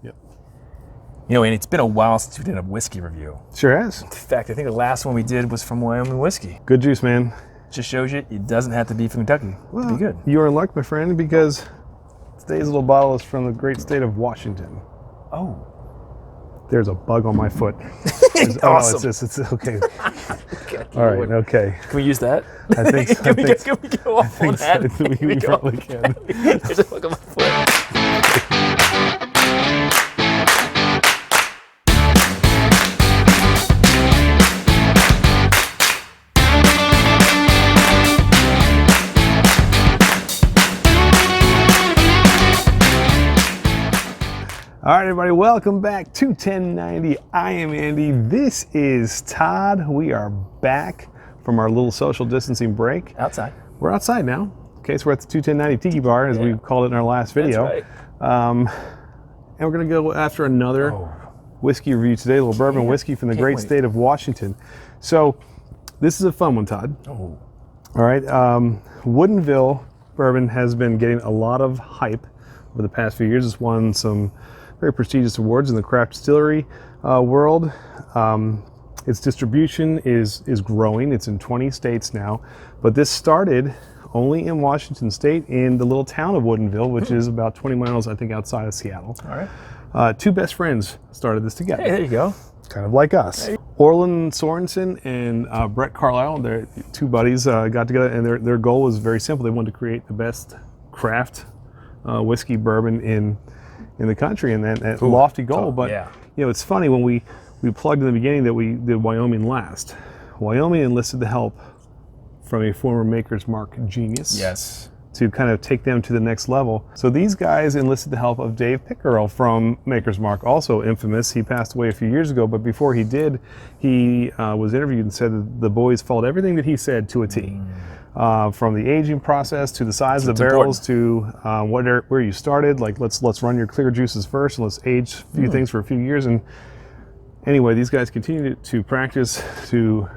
Yep. You know, and it's been a while since we did a whiskey review. Sure has. In fact, I think the last one we did was from Wyoming Whiskey. Good juice, man. Just shows you it doesn't have to be from Kentucky to be good. You're in luck, my friend, because today's little bottle is from the great state of Washington. Oh. There's a bug on my foot. Awesome. Oh, no, it's okay. All right, okay. Can we use that? I think so. Can we go off on that? We probably can. There's a bug on my foot. All right, everybody, welcome back to 1090. I am Andy. This is Todd. We are back from our little social distancing break. Outside. We're outside now. Okay, so we're at the 1090 Tiki Bar, as we called it in our last video. That's right. And we're going to go after another whiskey review today, a little bourbon whiskey from the great state of Washington. So this is a fun one, Todd. Oh. All right. Woodinville Bourbon has been getting a lot of hype over the past few years. It's won some very prestigious awards in the craft distillery world. Its distribution is growing. It's in 20 states now, but this started only in Washington State in the little town of Woodinville, which is about 20 miles, I think, outside of Seattle. All right. Two best friends started this together. Hey, there you go. Kind of like us. Hey. Orlin Sorensen and Brett Carlisle, their two buddies, got together, and their goal was very simple. They wanted to create the best craft whiskey bourbon in the country, and that lofty goal. But you know, it's funny when we plugged in the beginning that we did Wyoming last. Wyoming enlisted the help from a former Maker's Mark genius. Yes. To kind of take them to the next level. So these guys enlisted the help of Dave Pickerel from Maker's Mark, also infamous. He passed away a few years ago, but before he did, he was interviewed and said that the boys followed everything that he said to a T. From the aging process to the size of the barrels to where you started. Like let's run your clear juices first and let's age a few things for a few years. And anyway, these guys continued to practice, to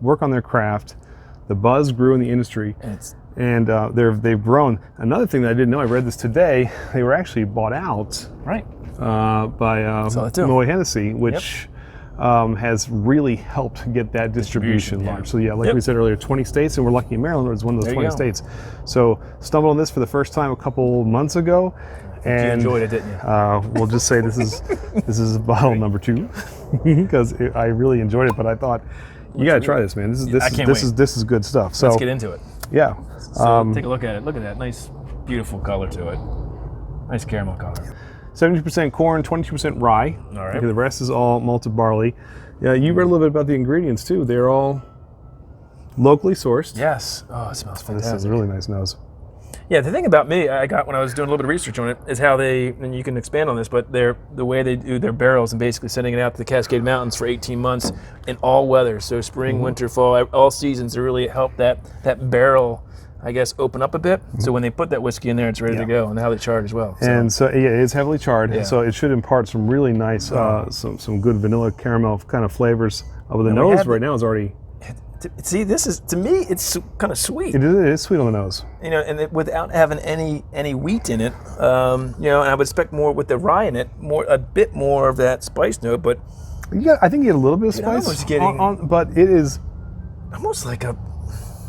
work on their craft. The buzz grew in the industry, and they've grown. Another thing that I didn't know, I read this today, they were actually bought out by Moët Hennessy, which has really helped get that distribution large. So like we said earlier, 20 states, and we're lucky in Maryland was one of those 20 states. So stumbled on this for the first time a couple months ago. And you enjoyed it, didn't you? We'll just say this is bottle number 2 because I really enjoyed it. But I thought you got to try this, man. This is good stuff. So let's get into it. Yeah. So take a look at it. Look at that nice, beautiful color to it. Nice caramel color. 70% corn, 22% rye. All right. Okay, the rest is all malted barley. Yeah, you read a little bit about the ingredients too. They're all locally sourced. Yes. Oh, it smells fantastic. This is a really nice nose. Yeah, the thing about me, I got when I was doing a little bit of research on it, is how and you can expand on this, but the way they do their barrels and basically sending it out to the Cascade Mountains for 18 months in all weather. So spring, winter, fall, all seasons to really help that barrel, I guess, open up a bit. So when they put that whiskey in there, it's ready to go, and how they charred as well. And so it is heavily charred, so it should impart some really nice, some good vanilla caramel kind of flavors. With the nose right now is already. See, this is, to me, it's kind of sweet. It is sweet on the nose. You know, and without having any wheat in it, you know, and I would expect more with the rye in it, a bit more of that spice note, but. I think you get a little bit of spice, but it is. Almost like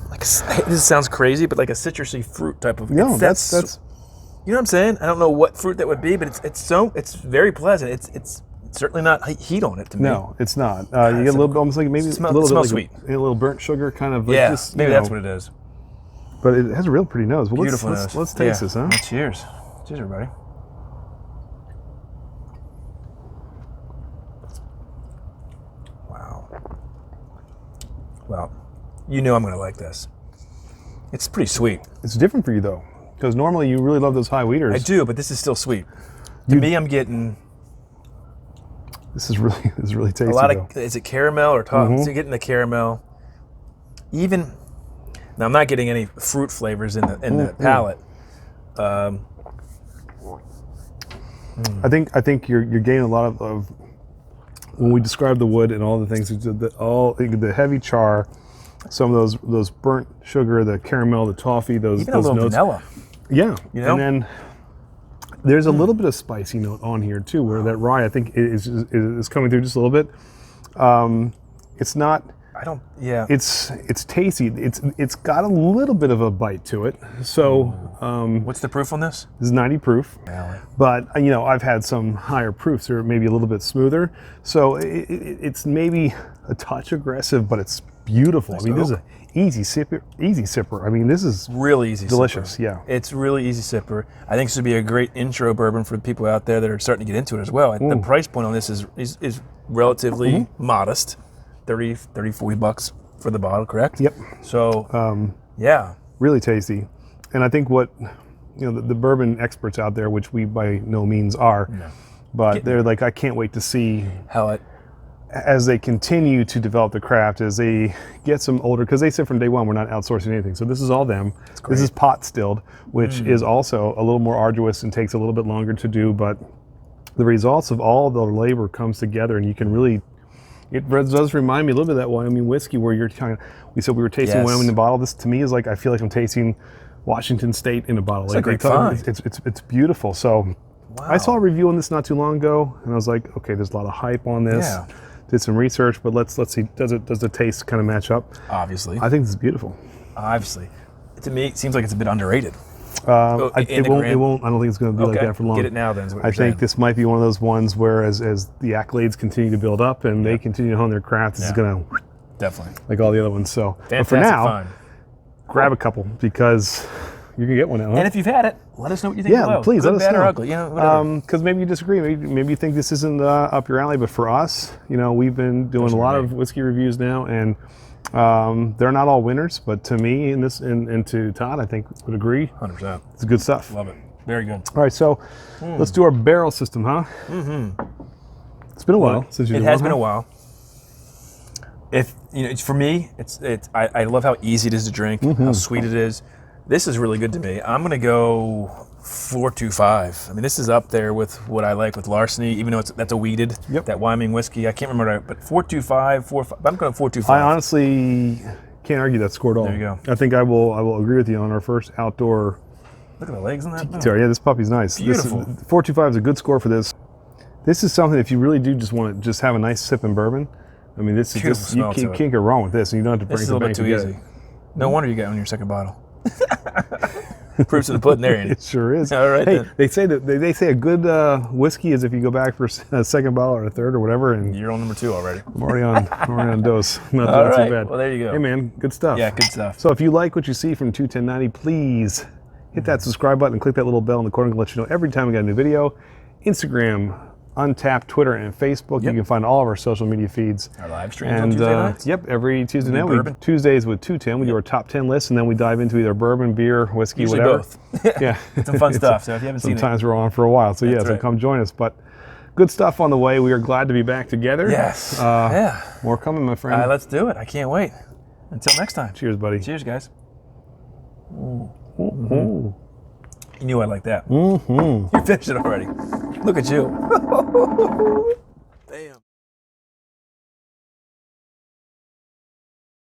this sounds crazy, but like a citrusy fruit type of. No, that's. You know what I'm saying? I don't know what fruit that would be, but it's very pleasant. It's certainly not heat on it to me. No, it's not. You get a little bit, almost like maybe a little bit like sweet. A little burnt sugar kind of. Like maybe that's what it is. But it has a real pretty nose. Well, beautiful nose. Let's taste this, huh? Well, cheers. Cheers, everybody. Wow. Well, you know I'm going to like this. It's pretty sweet. It's different for you, though, because normally you really love those high wheaters. I do, but this is still sweet. To me, I'm getting... This is really tasty. A lot of, is it caramel or toffee? So you're getting the caramel. Even now, I'm not getting any fruit flavors in the palate. I think you're getting a lot of when we describe the wood and all the things, the heavy char, some of those burnt sugar, the caramel, the toffee, those even a little notes. Vanilla. Yeah, you know? And then There's a little bit of spicy note on here too, where that rye I think is coming through just a little bit. It's not. I don't. Yeah. It's tasty. It's got a little bit of a bite to it. So what's the proof on this? this is 90 proof. Really? But I've had some higher proofs that are maybe a little bit smoother. So it's maybe a touch aggressive, but it's beautiful. I mean, this is an easy sipper. I mean, this is Really easy. delicious. Sipper. Yeah. It's really easy sipper. I think this would be a great intro bourbon for people out there that are starting to get into it as well. The price point on this is relatively modest. 30, 40 bucks for the bottle, correct? Yep. So, yeah. Really tasty. And I think what, the bourbon experts out there, which we by no means are, but they're like, I can't wait to see how as they continue to develop the craft, as they get some older, because they said from day one, we're not outsourcing anything. So this is all them. This is pot-distilled, which is also a little more arduous and takes a little bit longer to do, but the results of all the labor comes together, and you can really, it does remind me a little bit of that Wyoming whiskey where you're kind of, we said we were tasting Wyoming in a bottle. This to me is like, I feel like I'm tasting Washington State in a bottle. It's a great find. It's beautiful. So I saw a review on this not too long ago, and I was like, okay, there's a lot of hype on this. Yeah. Did some research, but let's see, does the taste kind of match up? Obviously. I think this is beautiful. Obviously. To me, it seems like it's a bit underrated. It won't. I don't think it's going to be like that for long. Get it now, then. I think this might be one of those ones where, as the accolades continue to build up and they continue to hone their craft, this is going to definitely like all the other ones. So, but for now, grab a couple because you can get one now. Huh? And if you've had it, let us know what you think. Yeah, please let us bad know. Or ugly, whatever. Because maybe you disagree. Maybe you think this isn't up your alley. But for us, we've been doing a lot of whiskey reviews now, and they're not all winners, but to me and to Todd, I think would agree. 100%. It's good stuff. Love it. Very good. All right, so let's do our barrel system, huh? It's been a while since you did one. It has been a while. If it's for me, I love how easy it is to drink, how sweet it is. This is really good to me. I'm gonna go 4.25. I mean, this is up there with what I like with Larceny, even though that's a weeded, that Wyoming whiskey. I can't remember, but 4.25, 4.5. I'm going 4.25. I honestly can't argue that score at all. There you go. I think I will agree with you on our first outdoor. Look at the legs on that. Yeah, this puppy's nice. Beautiful. 4.25 is a good score for this. This is something if you really do just want to just have a nice sip in bourbon. I mean, this is just, you can't go wrong with this, and you don't have to bring it to the bank. This is a little bit too easy. No wonder you got on your second bottle. Proofs of the pudding there, Andy. It sure is. All right. Hey, then. they say a good whiskey is if you go back for a second bottle or a third or whatever. And you're on number 2 already. I'm already on dose. Not All right. too bad. Well, there you go. Hey man, good stuff. Yeah, good stuff. So if you like what you see from 21090, please hit that subscribe button and click that little bell in the corner to let you know every time we got a new video. Instagram, Untapped, Twitter, and Facebook. You can find all of our social media feeds. Our live streams on Tuesday nights. Yep, every Tuesday night. Tuesdays with 210, we do our top 10 lists, and then we dive into either bourbon, beer, whiskey, Usually whatever. both. Yeah. Some fun stuff, so if you haven't seen it. Sometimes we're on for a while, so so come join us. But good stuff on the way. We are glad to be back together. Yes. More coming, my friend. Let's do it. I can't wait. Until next time. Cheers, buddy. Cheers, guys. You knew I liked that. You finished it already. Look at you.